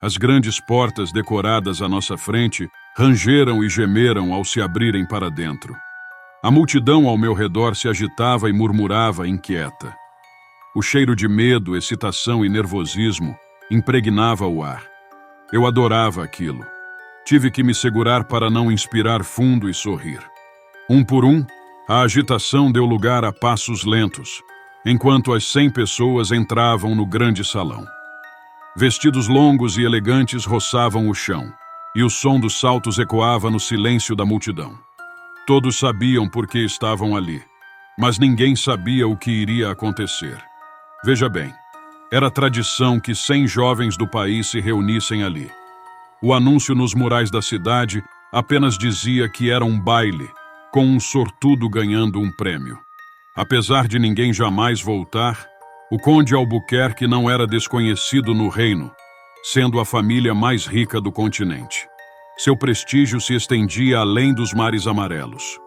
As grandes portas decoradas à nossa frente rangeram e gemeram ao se abrirem para dentro. A multidão ao meu redor se agitava e murmurava inquieta. O cheiro de medo, excitação e nervosismo impregnava o ar. Eu adorava aquilo. Tive que me segurar para não inspirar fundo e sorrir. Um por um, a agitação deu lugar a passos lentos, enquanto as 100 pessoas entravam no grande salão. Vestidos longos e elegantes roçavam o chão, e o som dos saltos ecoava no silêncio da multidão. Todos sabiam por que estavam ali, mas ninguém sabia o que iria acontecer. Veja bem, era tradição que 100 jovens do país se reunissem ali. O anúncio nos murais da cidade apenas dizia que era um baile, com um sortudo ganhando um prêmio. Apesar de ninguém jamais voltar, o Conde Albuquerque não era desconhecido no reino, sendo a família mais rica do continente. Seu prestígio se estendia além dos mares amarelos.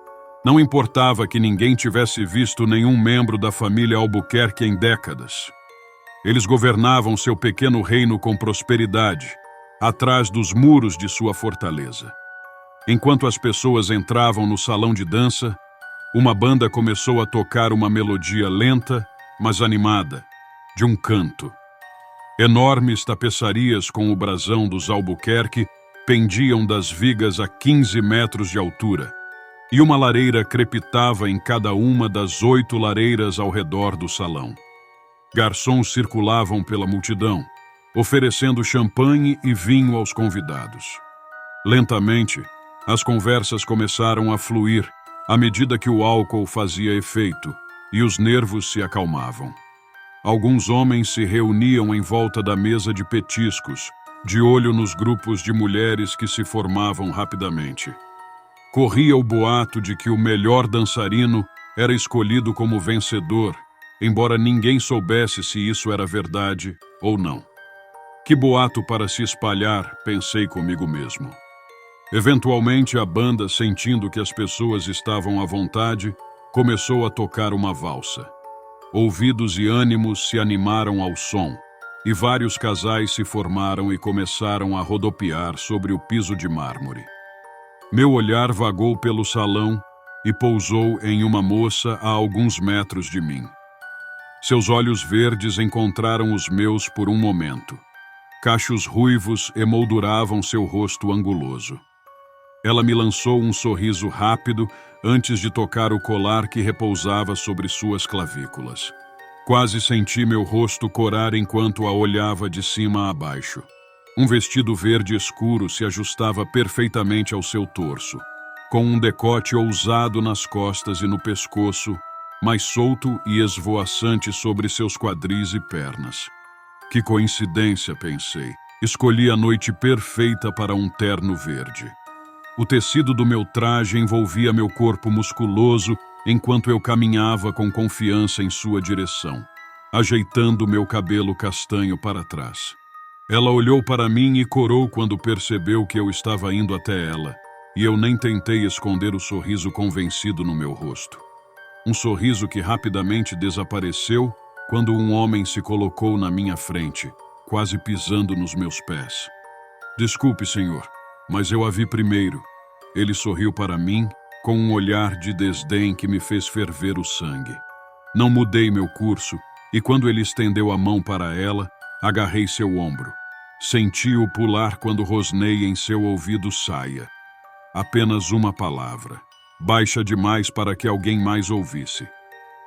Não importava que ninguém tivesse visto nenhum membro da família Albuquerque em décadas. Eles governavam seu pequeno reino com prosperidade, atrás dos muros de sua fortaleza. Enquanto as pessoas entravam no salão de dança, uma banda começou a tocar uma melodia lenta, mas animada, de um canto. Enormes tapeçarias com o brasão dos Albuquerque pendiam das vigas a 15 metros de altura, e uma lareira crepitava em cada uma das 8 lareiras ao redor do salão. Garçons circulavam pela multidão, oferecendo champanhe e vinho aos convidados. Lentamente, as conversas começaram a fluir à medida que o álcool fazia efeito e os nervos se acalmavam. Alguns homens se reuniam em volta da mesa de petiscos, de olho nos grupos de mulheres que se formavam rapidamente. Corria o boato de que o melhor dançarino era escolhido como vencedor, embora ninguém soubesse se isso era verdade ou não. Que boato para se espalhar, pensei comigo mesmo. Eventualmente, a banda, sentindo que as pessoas estavam à vontade, começou a tocar uma valsa. Ouvidos e ânimos se animaram ao som, e vários casais se formaram e começaram a rodopiar sobre o piso de mármore. Meu olhar vagou pelo salão e pousou em uma moça a alguns metros de mim. Seus olhos verdes encontraram os meus por um momento. Cachos ruivos emolduravam seu rosto anguloso. Ela me lançou um sorriso rápido antes de tocar o colar que repousava sobre suas clavículas. Quase senti meu rosto corar enquanto a olhava de cima a baixo. Um vestido verde escuro se ajustava perfeitamente ao seu torso, com um decote ousado nas costas e no pescoço, mais solto e esvoaçante sobre seus quadris e pernas. Que coincidência, pensei. Escolhi a noite perfeita para um terno verde. O tecido do meu traje envolvia meu corpo musculoso enquanto eu caminhava com confiança em sua direção, ajeitando meu cabelo castanho para trás. Ela olhou para mim e corou quando percebeu que eu estava indo até ela, e eu nem tentei esconder o sorriso convencido no meu rosto. Um sorriso que rapidamente desapareceu quando um homem se colocou na minha frente, quase pisando nos meus pés. Desculpe, senhor, mas eu a vi primeiro. Ele sorriu para mim com um olhar de desdém que me fez ferver o sangue. Não mudei meu curso e quando ele estendeu a mão para ela, agarrei seu ombro. Senti-o pular quando rosnei em seu ouvido saia. Apenas uma palavra, baixa demais para que alguém mais ouvisse.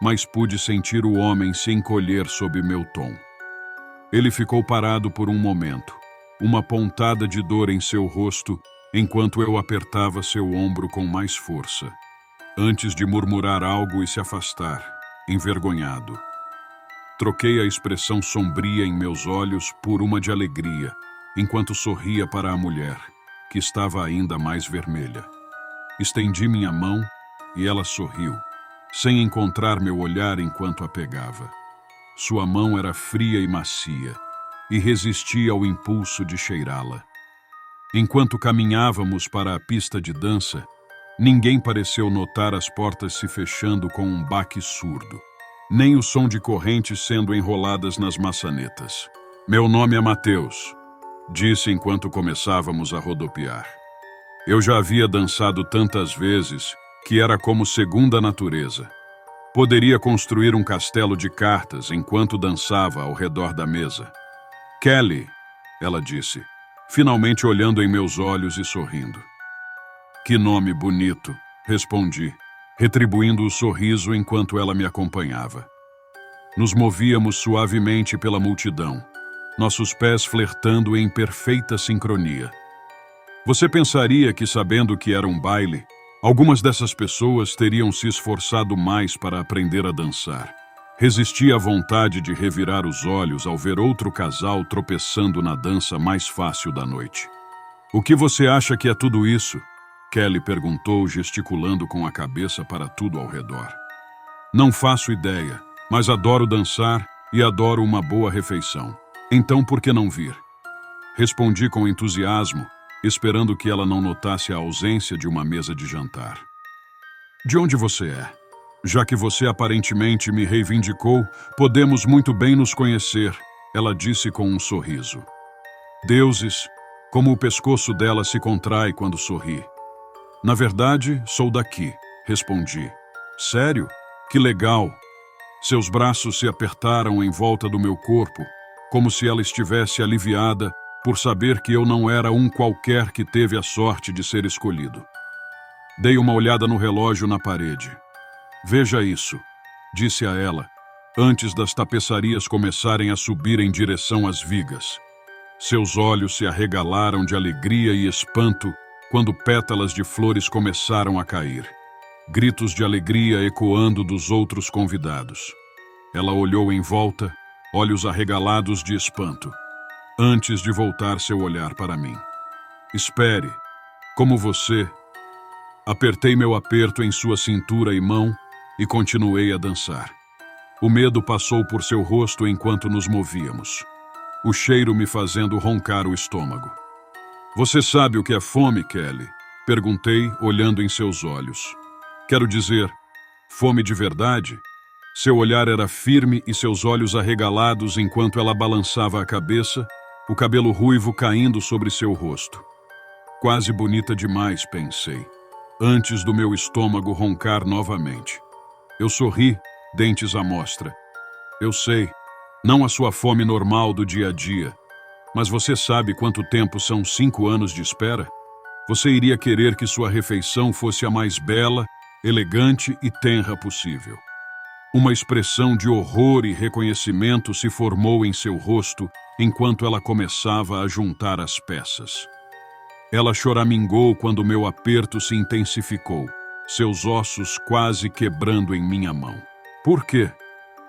Mas pude sentir o homem se encolher sob meu tom. Ele ficou parado por um momento, uma pontada de dor em seu rosto, enquanto eu apertava seu ombro com mais força, antes de murmurar algo e se afastar, envergonhado. Troquei a expressão sombria em meus olhos por uma de alegria, enquanto sorria para a mulher, que estava ainda mais vermelha. Estendi minha mão e ela sorriu, sem encontrar meu olhar enquanto a pegava. Sua mão era fria e macia, e resistia ao impulso de cheirá-la. Enquanto caminhávamos para a pista de dança, ninguém pareceu notar as portas se fechando com um baque surdo, nem o som de correntes sendo enroladas nas maçanetas. Meu nome é Mateus. disse enquanto começávamos a rodopiar. Eu já havia dançado tantas vezes que era como segunda natureza. Poderia construir um castelo de cartas enquanto dançava ao redor da mesa. Kelly, ela disse, finalmente olhando em meus olhos e sorrindo. Que nome bonito, respondi, retribuindo o sorriso enquanto ela me acompanhava. Nos movíamos suavemente pela multidão, nossos pés flertando em perfeita sincronia. Você pensaria que, sabendo que era um baile, algumas dessas pessoas teriam se esforçado mais para aprender a dançar. Resisti à vontade de revirar os olhos ao ver outro casal tropeçando na dança mais fácil da noite. O que você acha que é tudo isso? Kelly perguntou, gesticulando com a cabeça para tudo ao redor. Não faço ideia, mas adoro dançar e adoro uma boa refeição. Então por que não vir? Respondi com entusiasmo, esperando que ela não notasse a ausência de uma mesa de jantar. De onde você é? Já que você aparentemente me reivindicou, podemos muito bem nos conhecer, ela disse com um sorriso. Deuses, como o pescoço dela se contrai quando sorri. Na verdade, sou daqui, respondi. Sério? Que legal! Seus braços se apertaram em volta do meu corpo, como se ela estivesse aliviada por saber que eu não era um qualquer que teve a sorte de ser escolhido. Dei uma olhada no relógio na parede. Veja isso, disse a ela, antes das tapeçarias começarem a subir em direção às vigas. Seus olhos se arregalaram de alegria e espanto quando pétalas de flores começaram a cair. Gritos de alegria ecoando dos outros convidados. Ela olhou em volta, olhos arregalados de espanto, antes de voltar seu olhar para mim. Espere, como você... Apertei meu aperto em sua cintura e mão e continuei a dançar. O medo passou por seu rosto enquanto nos movíamos. O cheiro me fazendo roncar o estômago. Você sabe o que é fome, Kelly? Perguntei, olhando em seus olhos. Quero dizer, fome de verdade? Seu olhar era firme e seus olhos arregalados enquanto ela balançava a cabeça, o cabelo ruivo caindo sobre seu rosto. Quase bonita demais, pensei, antes do meu estômago roncar novamente. Eu sorri, dentes à mostra. Eu sei, não a sua fome normal do dia a dia, mas você sabe quanto tempo são 5 anos de espera? Você iria querer que sua refeição fosse a mais bela, elegante e tenra possível. Uma expressão de horror e reconhecimento se formou em seu rosto enquanto ela começava a juntar as peças. Ela choramingou quando meu aperto se intensificou, seus ossos quase quebrando em minha mão. Por quê?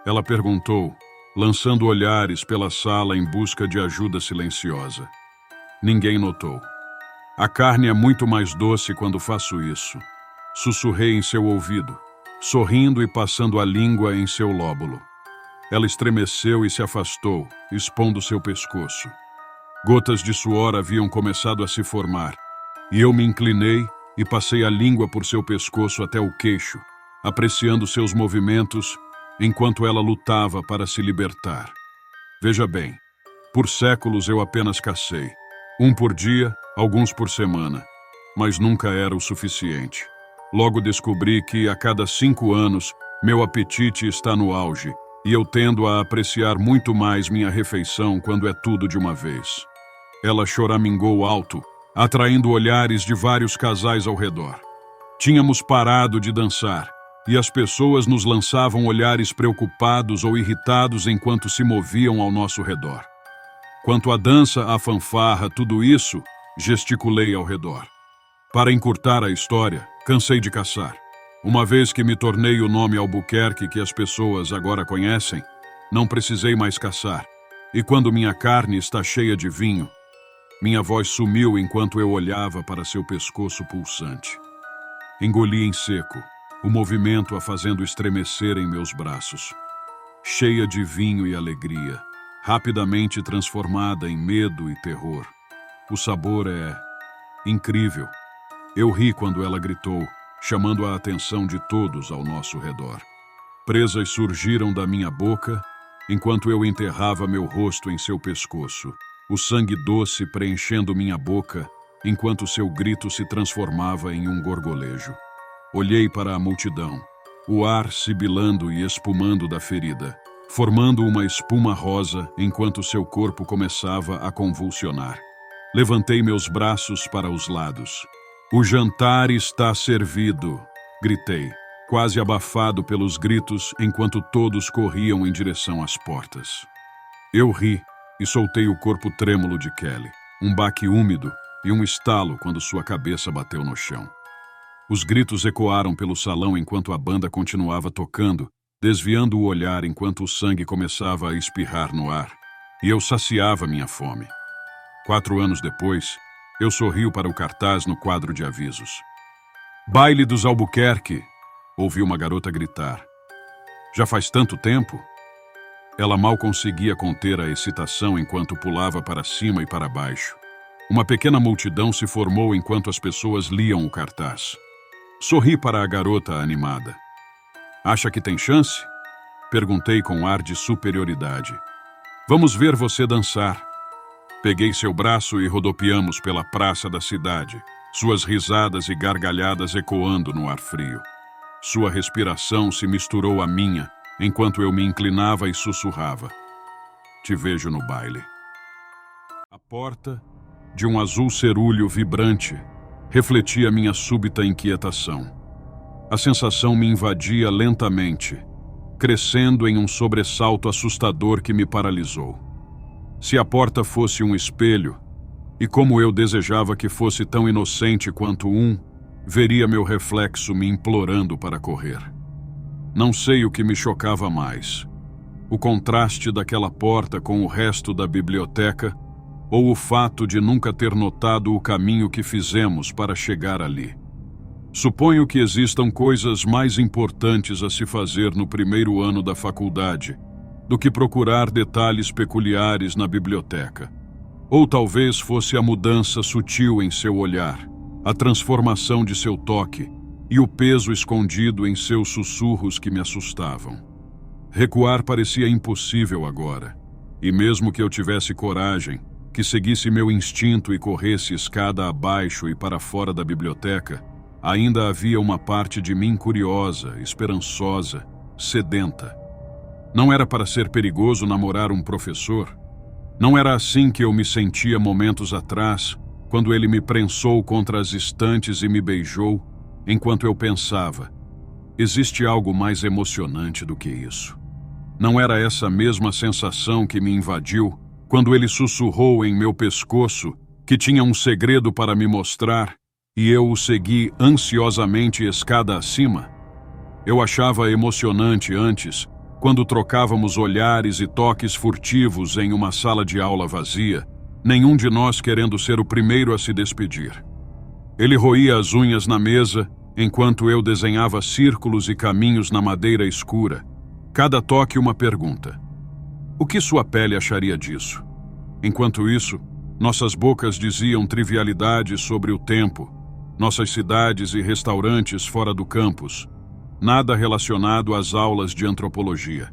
Ela perguntou, lançando olhares pela sala em busca de ajuda silenciosa. Ninguém notou. A carne é muito mais doce quando faço isso. Sussurrei em seu ouvido, sorrindo e passando a língua em seu lóbulo. Ela estremeceu e se afastou, expondo seu pescoço. Gotas de suor haviam começado a se formar, e eu me inclinei e passei a língua por seu pescoço até o queixo, apreciando seus movimentos enquanto ela lutava para se libertar. Veja bem, por séculos eu apenas cacei. Um por dia, alguns por semana, mas nunca era o suficiente. Logo descobri que, a cada 5 anos, meu apetite está no auge, e eu tendo a apreciar muito mais minha refeição quando é tudo de uma vez. Ela choramingou alto, atraindo olhares de vários casais ao redor. Tínhamos parado de dançar, e as pessoas nos lançavam olhares preocupados ou irritados enquanto se moviam ao nosso redor. Quanto à dança, à fanfarra, tudo isso, gesticulei ao redor. Para encurtar a história, cansei de caçar. Uma vez que me tornei o nome Albuquerque que as pessoas agora conhecem, não precisei mais caçar. E quando minha carne está cheia de vinho, minha voz sumiu enquanto eu olhava para seu pescoço pulsante. Engoli em seco, o movimento a fazendo estremecer em meus braços. Cheia de vinho e alegria, rapidamente transformada em medo e terror. O sabor é incrível. Eu ri quando ela gritou, chamando a atenção de todos ao nosso redor. Presas surgiram da minha boca, enquanto eu enterrava meu rosto em seu pescoço, o sangue doce preenchendo minha boca, enquanto seu grito se transformava em um gorgolejo. Olhei para a multidão, o ar sibilando e espumando da ferida, formando uma espuma rosa enquanto seu corpo começava a convulsionar. Levantei meus braços para os lados. "O jantar está servido", gritei, quase abafado pelos gritos enquanto todos corriam em direção às portas. Eu ri e soltei o corpo trêmulo de Kelly, um baque úmido e um estalo quando sua cabeça bateu no chão. Os gritos ecoaram pelo salão enquanto a banda continuava tocando, desviando o olhar enquanto o sangue começava a espirrar no ar, e eu saciava minha fome. 4 anos depois, eu sorrio para o cartaz no quadro de avisos. "Baile dos Albuquerque", ouvi uma garota gritar. "Já faz tanto tempo?" Ela mal conseguia conter a excitação enquanto pulava para cima e para baixo. Uma pequena multidão se formou enquanto as pessoas liam o cartaz. Sorri para a garota animada. "Acha que tem chance?" Perguntei com ar de superioridade. "Vamos ver você dançar." Peguei seu braço e rodopiamos pela praça da cidade, suas risadas e gargalhadas ecoando no ar frio. Sua respiração se misturou à minha, enquanto eu me inclinava e sussurrava. "Te vejo no baile." A porta, de um azul cerúleo vibrante, refletia minha súbita inquietação. A sensação me invadia lentamente, crescendo em um sobressalto assustador que me paralisou. Se a porta fosse um espelho, e como eu desejava que fosse tão inocente quanto veria meu reflexo me implorando para correr. Não sei o que me chocava mais: o contraste daquela porta com o resto da biblioteca, ou o fato de nunca ter notado o caminho que fizemos para chegar ali. Suponho que existam coisas mais importantes a se fazer no primeiro ano da faculdade do que procurar detalhes peculiares na biblioteca. Ou talvez fosse a mudança sutil em seu olhar, a transformação de seu toque e o peso escondido em seus sussurros que me assustavam. Recuar parecia impossível agora, e mesmo que eu tivesse coragem, que seguisse meu instinto e corresse escada abaixo e para fora da biblioteca, ainda havia uma parte de mim curiosa, esperançosa, sedenta. Não era para ser perigoso namorar um professor? Não era assim que eu me sentia momentos atrás, quando ele me prensou contra as estantes e me beijou, enquanto eu pensava: existe algo mais emocionante do que isso. Não era essa mesma sensação que me invadiu quando ele sussurrou em meu pescoço que tinha um segredo para me mostrar e eu o segui ansiosamente escada acima? Eu achava emocionante antes, quando trocávamos olhares e toques furtivos em uma sala de aula vazia, nenhum de nós querendo ser o primeiro a se despedir. Ele roía as unhas na mesa, enquanto eu desenhava círculos e caminhos na madeira escura, cada toque uma pergunta. O que sua pele acharia disso? Enquanto isso, nossas bocas diziam trivialidades sobre o tempo, nossas cidades e restaurantes fora do campus, nada relacionado às aulas de antropologia.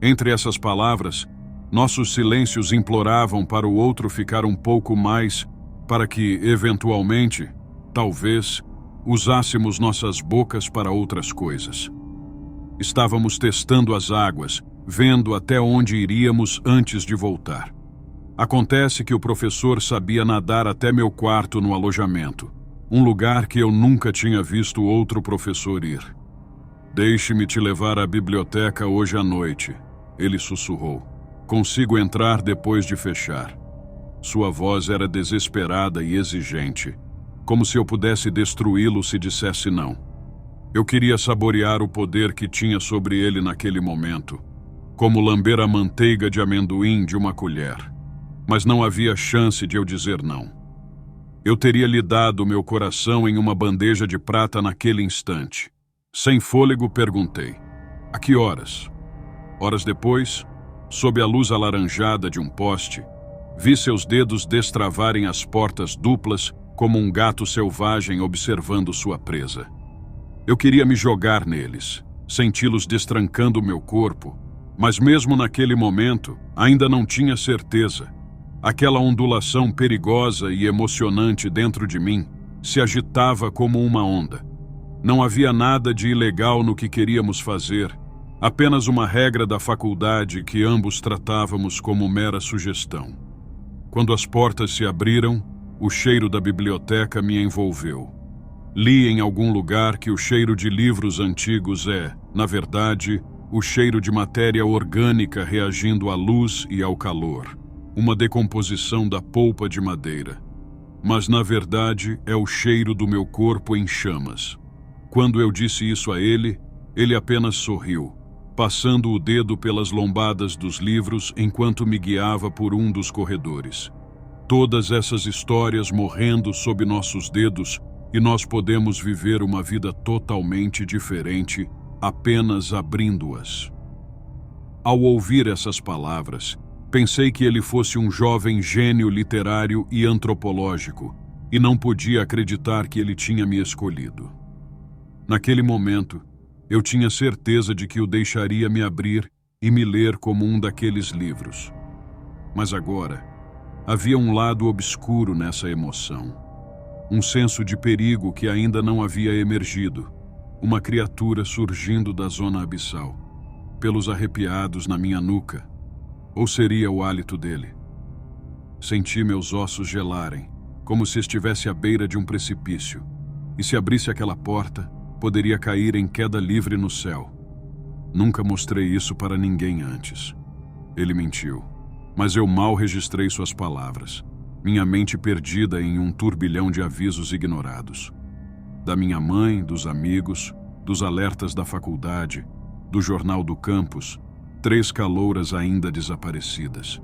Entre essas palavras, nossos silêncios imploravam para o outro ficar um pouco mais, para que, eventualmente, talvez, usássemos nossas bocas para outras coisas. Estávamos testando as águas, vendo até onde iríamos antes de voltar. Acontece que o professor sabia nadar até meu quarto no alojamento, um lugar que eu nunca tinha visto outro professor ir. "Deixe-me te levar à biblioteca hoje à noite", ele sussurrou. "Consigo entrar depois de fechar." Sua voz era desesperada e exigente, como se eu pudesse destruí-lo se dissesse não. Eu queria saborear o poder que tinha sobre ele naquele momento, como lamber a manteiga de amendoim de uma colher. Mas não havia chance de eu dizer não. Eu teria lhe dado meu coração em uma bandeja de prata naquele instante. Sem fôlego, perguntei: "A que horas?" Horas depois, sob a luz alaranjada de um poste, vi seus dedos destravarem as portas duplas como um gato selvagem observando sua presa. Eu queria me jogar neles, senti-los destrancando meu corpo, mas mesmo naquele momento, ainda não tinha certeza. Aquela ondulação perigosa e emocionante dentro de mim se agitava como uma onda. Não havia nada de ilegal no que queríamos fazer, apenas uma regra da faculdade que ambos tratávamos como mera sugestão. Quando as portas se abriram, o cheiro da biblioteca me envolveu. Li em algum lugar que o cheiro de livros antigos é, na verdade, o cheiro de matéria orgânica reagindo à luz e ao calor, uma decomposição da polpa de madeira. Mas, na verdade, é o cheiro do meu corpo em chamas. Quando eu disse isso a ele, ele apenas sorriu, passando o dedo pelas lombadas dos livros enquanto me guiava por um dos corredores. Todas essas histórias morrendo sob nossos dedos e nós podemos viver uma vida totalmente diferente apenas abrindo-as. Ao ouvir essas palavras, pensei que ele fosse um jovem gênio literário e antropológico e não podia acreditar que ele tinha me escolhido. Naquele momento, eu tinha certeza de que o deixaria me abrir e me ler como um daqueles livros. Mas agora, havia um lado obscuro nessa emoção. Um senso de perigo que ainda não havia emergido. Uma criatura surgindo da zona abissal. Pelos arrepiados na minha nuca. Ou seria o hálito dele? Senti meus ossos gelarem, como se estivesse à beira de um precipício. E se abrisse aquela porta, poderia cair em queda livre no céu. Nunca mostrei isso para ninguém antes. Ele mentiu, mas eu mal registrei suas palavras, minha mente perdida em um turbilhão de avisos ignorados. Da minha mãe, dos amigos, dos alertas da faculdade, do jornal do campus, 3 calouras ainda desaparecidas.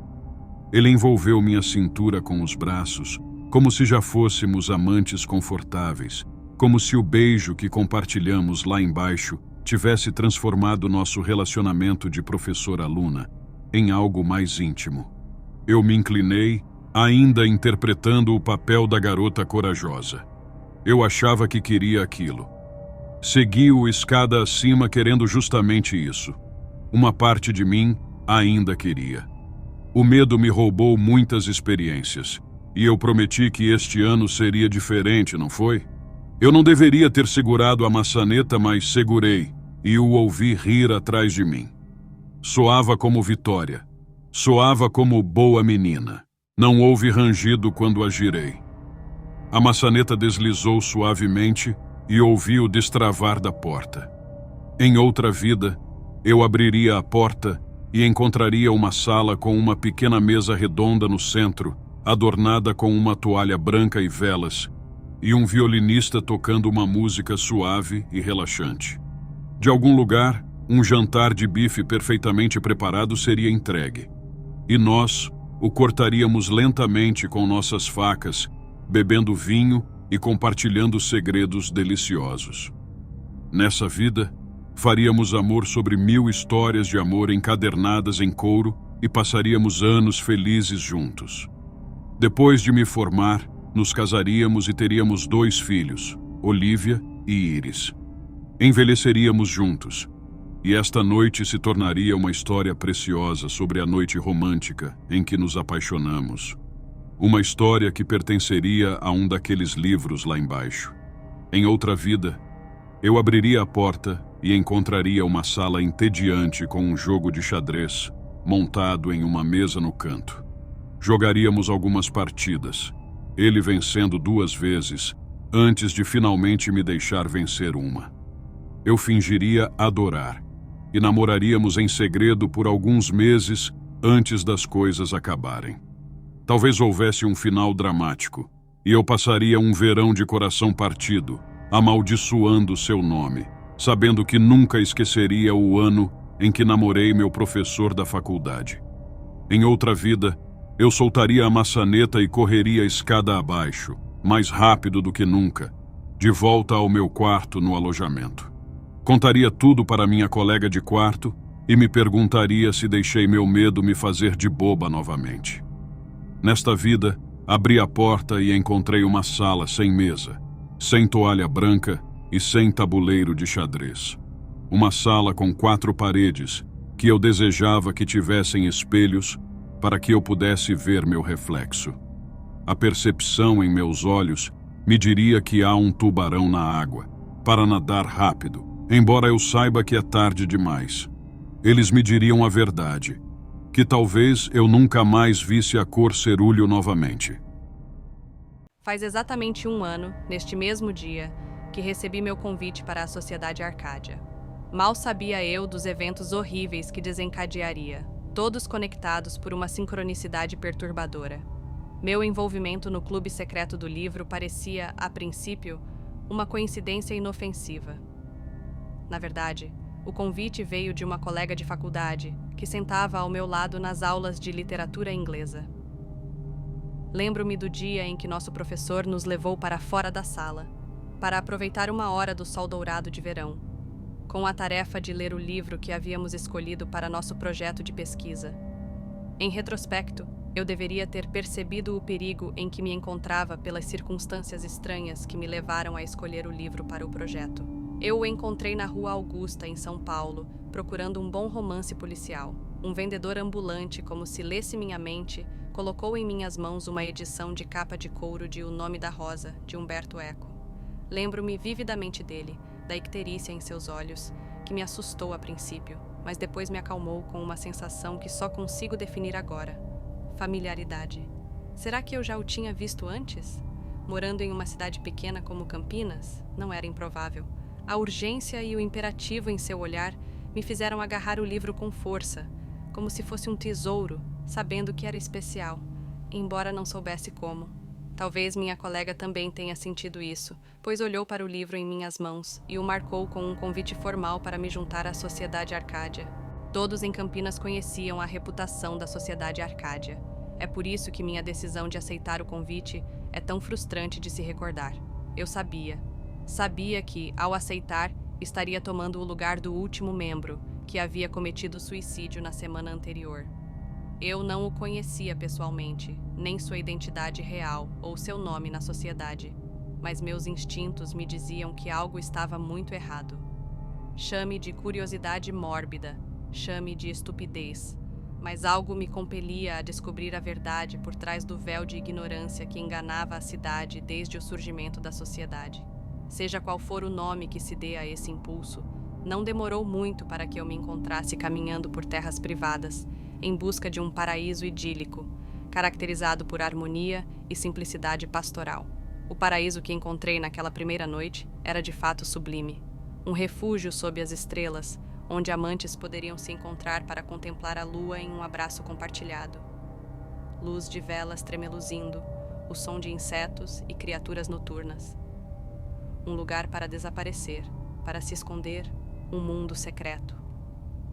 Ele envolveu minha cintura com os braços, como se já fôssemos amantes confortáveis, como se o beijo que compartilhamos lá embaixo tivesse transformado nosso relacionamento de professor-aluna em algo mais íntimo. Eu me inclinei, ainda interpretando o papel da garota corajosa. Eu achava que queria aquilo. Segui-o escada acima querendo justamente isso. Uma parte de mim ainda queria. O medo me roubou muitas experiências, e eu prometi que este ano seria diferente, não foi? Eu não deveria ter segurado a maçaneta, mas segurei, e o ouvi rir atrás de mim. Soava como vitória. Soava como boa menina. Não houve rangido quando a girei. A maçaneta deslizou suavemente e ouvi o destravar da porta. Em outra vida, eu abriria a porta e encontraria uma sala com uma pequena mesa redonda no centro, adornada com uma toalha branca e velas, e um violinista tocando uma música suave e relaxante. De algum lugar, um jantar de bife perfeitamente preparado seria entregue. E nós o cortaríamos lentamente com nossas facas, bebendo vinho e compartilhando segredos deliciosos. Nessa vida, faríamos amor sobre 1000 histórias de amor encadernadas em couro e passaríamos anos felizes juntos. Depois de me formar, nos casaríamos e teríamos 2 filhos, Olivia e Iris. Envelheceríamos juntos, e esta noite se tornaria uma história preciosa sobre a noite romântica em que nos apaixonamos. Uma história que pertenceria a um daqueles livros lá embaixo. Em outra vida, eu abriria a porta e encontraria uma sala entediante com um jogo de xadrez montado em uma mesa no canto. Jogaríamos algumas partidas, ele vencendo 2 vezes, antes de finalmente me deixar vencer uma. Eu fingiria adorar, e namoraríamos em segredo por alguns meses antes das coisas acabarem. Talvez houvesse um final dramático, e eu passaria um verão de coração partido, amaldiçoando seu nome, sabendo que nunca esqueceria o ano em que namorei meu professor da faculdade. Em outra vida, eu soltaria a maçaneta e correria a escada abaixo, mais rápido do que nunca, de volta ao meu quarto no alojamento. Contaria tudo para minha colega de quarto e me perguntaria se deixei meu medo me fazer de boba novamente. Nesta vida, abri a porta e encontrei uma sala sem mesa, sem toalha branca e sem tabuleiro de xadrez. Uma sala com 4 paredes, que eu desejava que tivessem espelhos, para que eu pudesse ver meu reflexo. A percepção em meus olhos me diria que há um tubarão na água, para nadar rápido, embora eu saiba que é tarde demais. Eles me diriam a verdade, que talvez eu nunca mais visse a cor cerúleo novamente. Faz exatamente 1 ano, neste mesmo dia, que recebi meu convite para a Sociedade Arcádia. Mal sabia eu dos eventos horríveis que desencadearia, todos conectados por uma sincronicidade perturbadora. Meu envolvimento no clube secreto do livro parecia, a princípio, uma coincidência inofensiva. Na verdade, o convite veio de uma colega de faculdade que sentava ao meu lado nas aulas de literatura inglesa. Lembro-me do dia em que nosso professor nos levou para fora da sala, para aproveitar 1 hora do sol dourado de verão, com a tarefa de ler o livro que havíamos escolhido para nosso projeto de pesquisa. Em retrospecto, eu deveria ter percebido o perigo em que me encontrava pelas circunstâncias estranhas que me levaram a escolher o livro para o projeto. Eu o encontrei na Rua Augusta, em São Paulo, procurando um bom romance policial. Um vendedor ambulante, como se lesse minha mente, colocou em minhas mãos uma edição de capa de couro de O Nome da Rosa, de Umberto Eco. Lembro-me vividamente dele, da icterícia em seus olhos, que me assustou a princípio, mas depois me acalmou com uma sensação que só consigo definir agora: familiaridade. Será que eu já o tinha visto antes? Morando em uma cidade pequena como Campinas, não era improvável. A urgência e o imperativo em seu olhar me fizeram agarrar o livro com força, como se fosse um tesouro, sabendo que era especial, embora não soubesse como. Talvez minha colega também tenha sentido isso, pois olhou para o livro em minhas mãos e o marcou com um convite formal para me juntar à Sociedade Arcádia. Todos em Campinas conheciam a reputação da Sociedade Arcádia. É por isso que minha decisão de aceitar o convite é tão frustrante de se recordar. Eu sabia que, ao aceitar, estaria tomando o lugar do último membro, que havia cometido suicídio na semana anterior. Eu não o conhecia pessoalmente, nem sua identidade real ou seu nome na sociedade, mas meus instintos me diziam que algo estava muito errado. Chame de curiosidade mórbida, chame de estupidez, mas algo me compelia a descobrir a verdade por trás do véu de ignorância que enganava a cidade desde o surgimento da sociedade. Seja qual for o nome que se dê a esse impulso, não demorou muito para que eu me encontrasse caminhando por terras privadas, em busca de um paraíso idílico, caracterizado por harmonia e simplicidade pastoral. O paraíso que encontrei naquela primeira noite era de fato sublime. Um refúgio sob as estrelas, onde amantes poderiam se encontrar para contemplar a lua em um abraço compartilhado. Luz de velas tremeluzindo, o som de insetos e criaturas noturnas. Um lugar para desaparecer, para se esconder, um mundo secreto.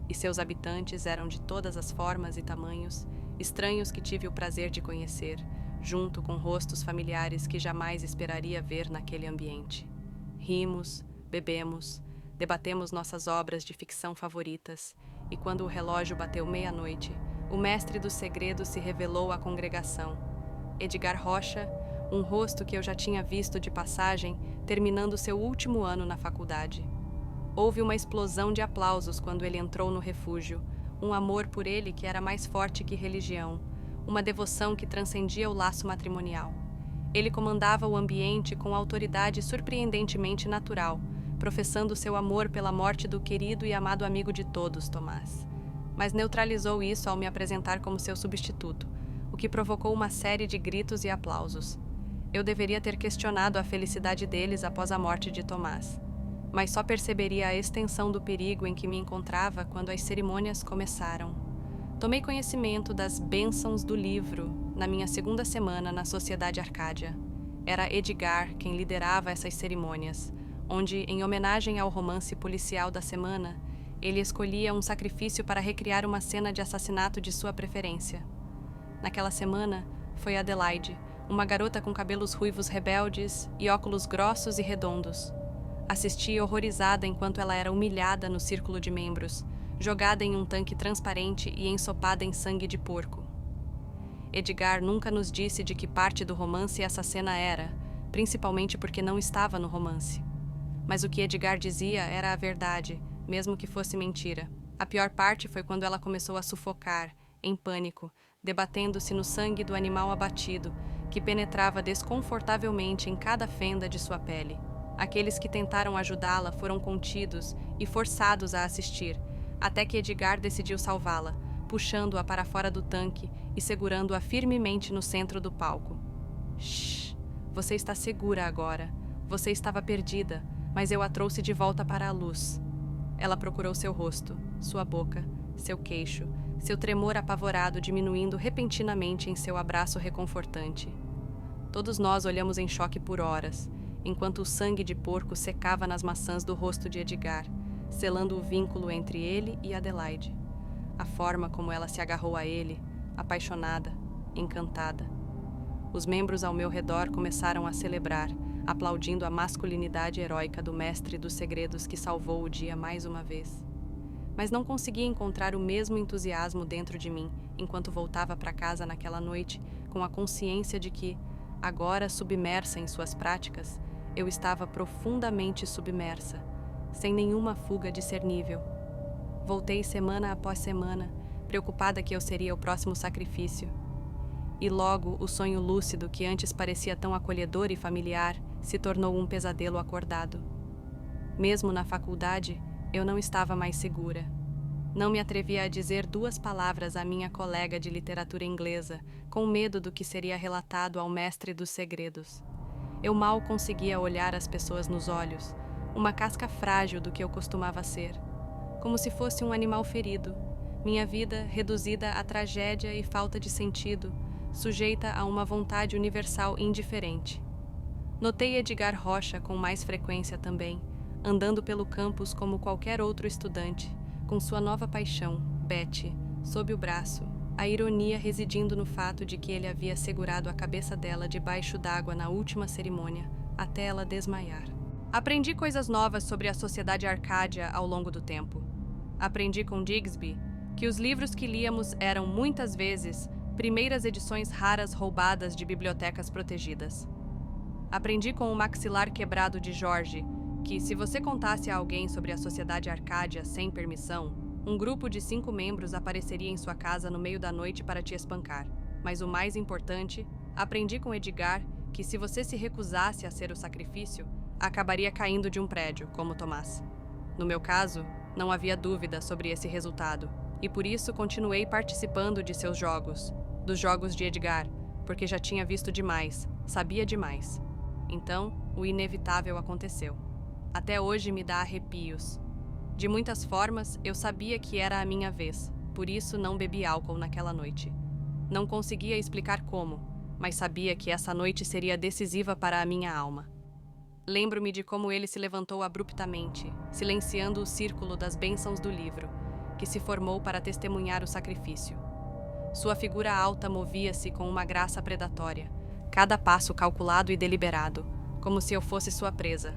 E seus habitantes eram de todas as formas e tamanhos, estranhos que tive o prazer de conhecer, junto com rostos familiares que jamais esperaria ver naquele ambiente. Rimos, bebemos, debatemos nossas obras de ficção favoritas, e quando o relógio bateu 00:30, o mestre dos segredos se revelou à congregação. Edgar Rocha, um rosto que eu já tinha visto de passagem, terminando seu último ano na faculdade. Houve uma explosão de aplausos quando ele entrou no refúgio, um amor por ele que era mais forte que religião, uma devoção que transcendia o laço matrimonial. Ele comandava o ambiente com autoridade surpreendentemente natural, professando seu amor pela morte do querido e amado amigo de todos, Tomás. Mas neutralizou isso ao me apresentar como seu substituto, o que provocou uma série de gritos e aplausos. Eu deveria ter questionado a felicidade deles após a morte de Tomás, mas só perceberia a extensão do perigo em que me encontrava quando as cerimônias começaram. Tomei conhecimento das bênçãos do livro na minha 2ª semana na Sociedade Arcádia. Era Edgar quem liderava essas cerimônias, onde, em homenagem ao romance policial da semana, ele escolhia um sacrifício para recriar uma cena de assassinato de sua preferência. Naquela semana, foi Adelaide, uma garota com cabelos ruivos rebeldes e óculos grossos e redondos. Assisti horrorizada enquanto ela era humilhada no círculo de membros, jogada em um tanque transparente e ensopada em sangue de porco. Edgar nunca nos disse de que parte do romance essa cena era, principalmente porque não estava no romance. Mas o que Edgar dizia era a verdade, mesmo que fosse mentira. A pior parte foi quando ela começou a sufocar, em pânico, debatendo-se no sangue do animal abatido, que penetrava desconfortavelmente em cada fenda de sua pele. Aqueles que tentaram ajudá-la foram contidos e forçados a assistir, até que Edgar decidiu salvá-la, puxando-a para fora do tanque e segurando-a firmemente no centro do palco. Shhh! Você está segura agora. Você estava perdida, mas eu a trouxe de volta para a luz. Ela procurou seu rosto, sua boca, seu queixo, seu tremor apavorado diminuindo repentinamente em seu abraço reconfortante. Todos nós olhamos em choque por horas, enquanto o sangue de porco secava nas maçãs do rosto de Edgar, selando o vínculo entre ele e Adelaide. A forma como ela se agarrou a ele, apaixonada, encantada. Os membros ao meu redor começaram a celebrar, aplaudindo a masculinidade heróica do mestre dos segredos que salvou o dia mais uma vez. Mas não conseguia encontrar o mesmo entusiasmo dentro de mim, enquanto voltava para casa naquela noite, com a consciência de que, agora submersa em suas práticas, eu estava profundamente submersa, sem nenhuma fuga discernível. Voltei semana após semana, preocupada que eu seria o próximo sacrifício. E logo o sonho lúcido que antes parecia tão acolhedor e familiar se tornou um pesadelo acordado. Mesmo na faculdade, eu não estava mais segura. Não me atrevia a dizer 2 palavras à minha colega de literatura inglesa, com medo do que seria relatado ao mestre dos segredos. Eu mal conseguia olhar as pessoas nos olhos, uma casca frágil do que eu costumava ser, como se fosse um animal ferido, minha vida reduzida a tragédia e falta de sentido, sujeita a uma vontade universal indiferente. Notei Edgar Rocha com mais frequência também, andando pelo campus como qualquer outro estudante, com sua nova paixão, Betty, sob o braço, a ironia residindo no fato de que ele havia segurado a cabeça dela debaixo d'água na última cerimônia, até ela desmaiar. Aprendi coisas novas sobre a sociedade Arcádia ao longo do tempo. Aprendi com Digsby que os livros que líamos eram, muitas vezes, primeiras edições raras roubadas de bibliotecas protegidas. Aprendi com o maxilar quebrado de Jorge que, se você contasse a alguém sobre a sociedade Arcádia sem permissão, um grupo de 5 membros apareceria em sua casa no meio da noite para te espancar. Mas o mais importante, aprendi com Edgar que, se você se recusasse a ser o sacrifício, acabaria caindo de um prédio, como Tomás. No meu caso, não havia dúvida sobre esse resultado, e por isso continuei participando de seus jogos, dos jogos de Edgar, porque já tinha visto demais, sabia demais. Então, o inevitável aconteceu. Até hoje me dá arrepios. De muitas formas, eu sabia que era a minha vez, por isso não bebi álcool naquela noite. Não conseguia explicar como, mas sabia que essa noite seria decisiva para a minha alma. Lembro-me de como ele se levantou abruptamente, silenciando o círculo das bênçãos do livro, que se formou para testemunhar o sacrifício. Sua figura alta movia-se com uma graça predatória, cada passo calculado e deliberado, como se eu fosse sua presa.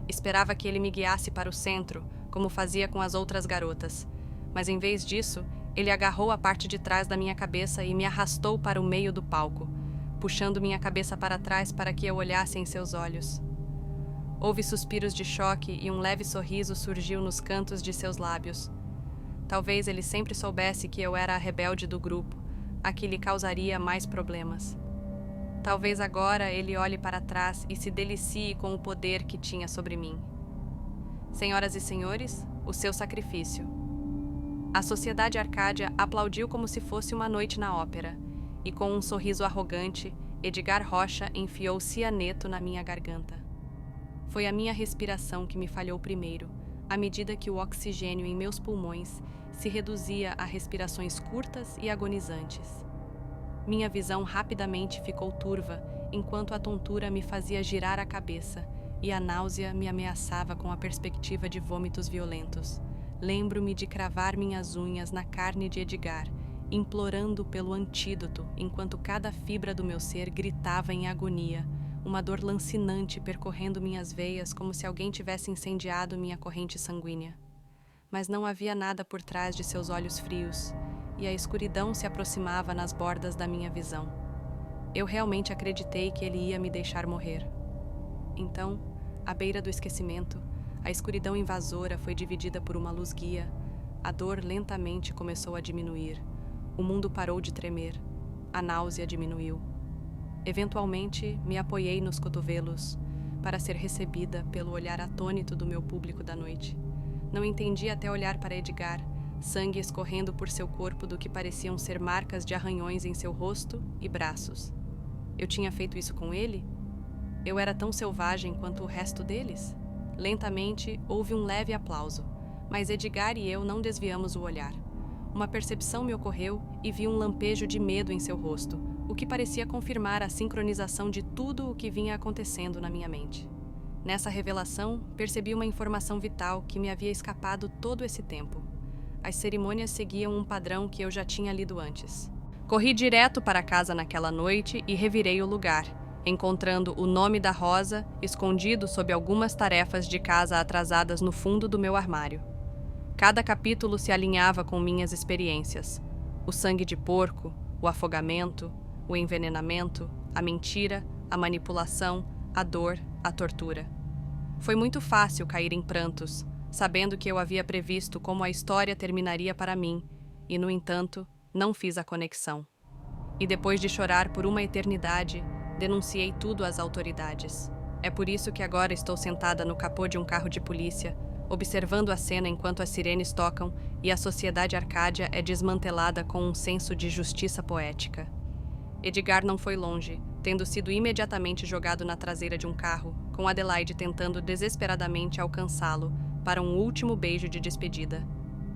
Esperava que ele me guiasse para o centro, como fazia com as outras garotas, mas em vez disso, ele agarrou a parte de trás da minha cabeça e me arrastou para o meio do palco, puxando minha cabeça para trás para que eu olhasse em seus olhos. Houve suspiros de choque e um leve sorriso surgiu nos cantos de seus lábios. Talvez ele sempre soubesse que eu era a rebelde do grupo, a que lhe causaria mais problemas. Talvez agora ele olhe para trás e se delicie com o poder que tinha sobre mim. Senhoras e senhores, o seu sacrifício. A sociedade Arcádia aplaudiu como se fosse uma noite na ópera, e com um sorriso arrogante, Edgar Rocha enfiou cianeto na minha garganta. Foi a minha respiração que me falhou primeiro, à medida que o oxigênio em meus pulmões se reduzia a respirações curtas e agonizantes. Minha visão rapidamente ficou turva, enquanto a tontura me fazia girar a cabeça e a náusea me ameaçava com a perspectiva de vômitos violentos. Lembro-me de cravar minhas unhas na carne de Edgar, implorando pelo antídoto, enquanto cada fibra do meu ser gritava em agonia, uma dor lancinante percorrendo minhas veias como se alguém tivesse incendiado minha corrente sanguínea. Mas não havia nada por trás de seus olhos frios, e a escuridão se aproximava nas bordas da minha visão. Eu realmente acreditei que ele ia me deixar morrer. Então, à beira do esquecimento, a escuridão invasora foi dividida por uma luz guia. A dor lentamente começou a diminuir. o mundo parou de tremer. A náusea diminuiu. Eventualmente, me apoiei nos cotovelos para ser recebida pelo olhar atônito do meu público da noite. Não entendi até olhar para Edgar, sangue escorrendo por seu corpo do que pareciam ser marcas de arranhões em seu rosto e braços. Eu tinha feito isso com ele? Eu era tão selvagem quanto o resto deles? Lentamente, houve um leve aplauso, mas Edgar e eu não desviamos o olhar. Uma percepção me ocorreu e vi um lampejo de medo em seu rosto, o que parecia confirmar a sincronização de tudo o que vinha acontecendo na minha mente. Nessa revelação, percebi uma informação vital que me havia escapado todo esse tempo. As cerimônias seguiam um padrão que eu já tinha lido antes. Corri direto para casa naquela noite e revirei o lugar, encontrando o nome da Rosa escondido sob algumas tarefas de casa atrasadas no fundo do meu armário. Cada capítulo se alinhava com minhas experiências. O sangue de porco, o afogamento, o envenenamento, a mentira, a manipulação, a dor, a tortura. Foi muito fácil cair em prantos, sabendo que eu havia previsto como a história terminaria para mim, e, no entanto, não fiz a conexão. E depois de chorar por uma eternidade, denunciei tudo às autoridades. É por isso que agora estou sentada no capô de um carro de polícia, observando a cena enquanto as sirenes tocam e a sociedade Arcádia é desmantelada com um senso de justiça poética. Edgar não foi longe, tendo sido imediatamente jogado na traseira de um carro, com Adelaide tentando desesperadamente alcançá-lo para um último beijo de despedida.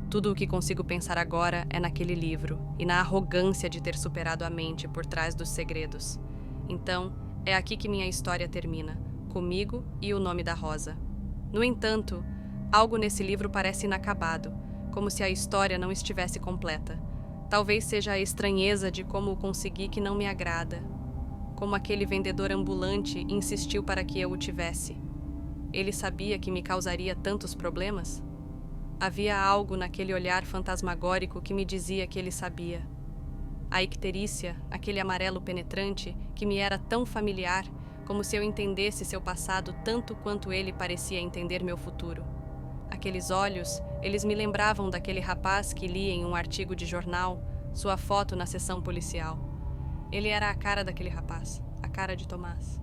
Tudo o que consigo pensar agora é naquele livro e na arrogância de ter superado a mente por trás dos segredos. Então, é aqui que minha história termina, comigo e o nome da Rosa. No entanto, algo nesse livro parece inacabado, como se a história não estivesse completa. Talvez seja a estranheza de como o consegui que não me agrada. Como aquele vendedor ambulante insistiu para que eu o tivesse. Ele sabia que me causaria tantos problemas? Havia algo naquele olhar fantasmagórico que me dizia que ele sabia. A icterícia, aquele amarelo penetrante, que me era tão familiar, como se eu entendesse seu passado tanto quanto ele parecia entender meu futuro. Aqueles olhos, eles me lembravam daquele rapaz que li em um artigo de jornal, sua foto na seção policial. Ele era a cara daquele rapaz, a cara de Tomás.